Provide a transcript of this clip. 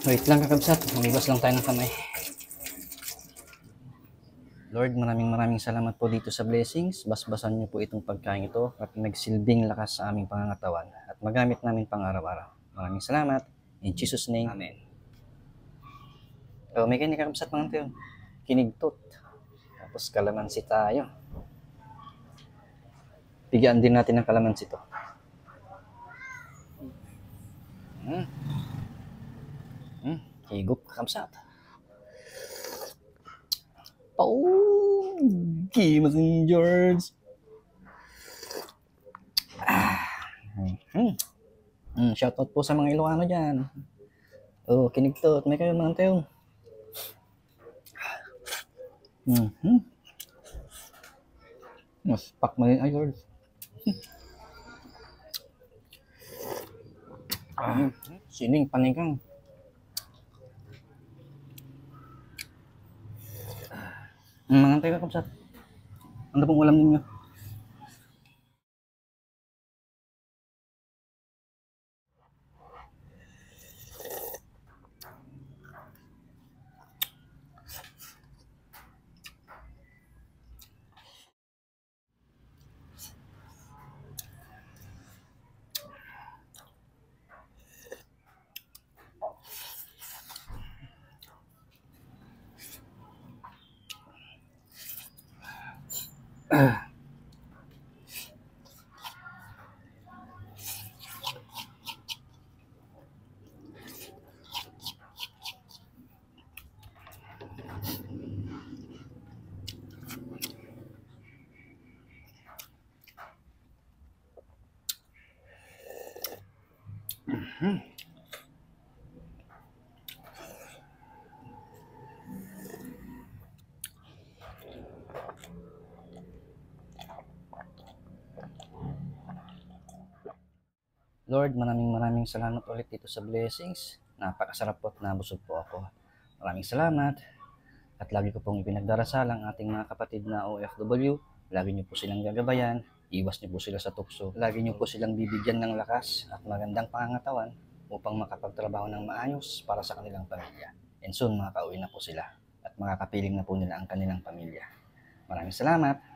Wait lang kakabsat, humigas lang tayo ng kamay. Lord, maraming salamat po dito sa blessings. Basbasan niyo po itong pagkain ito at nagsilbing lakas sa aming pangangatawan at magamit namin pang araw-araw. Maraming salamat. In Jesus' name, Amen. Oh, may kanya kakabsat mga tayo. Kinigtot. Tapos kalamansi tayo. Bigyan din natin ng kalamansi to. Higop kakabsat. Paugi messengers. Shoutout po sa mga Ilocano dyan. Oh, kinigtot. May kayo mga tayo. Mas pak mo rin ay Lord. Sining panigang. Mga tayo kakabsat. Ano pong ulam ninyo? Lord, maraming salamat ulit dito sa blessings. Napakasarap po at nabusog po ako. Maraming salamat. At lagi ko pong ipinagdarasal ang ating mga kapatid na OFW Lagi niyo po silang gagabayan, iwas niyo po sila sa tukso, lagi niyo po silang bibigyan ng lakas at magandang pangangatawan upang makapagtrabaho ng maayos para sa kanilang pamilya. And soon, makakauwi na po sila at makakapiling na po nila ang kanilang pamilya. Maraming salamat!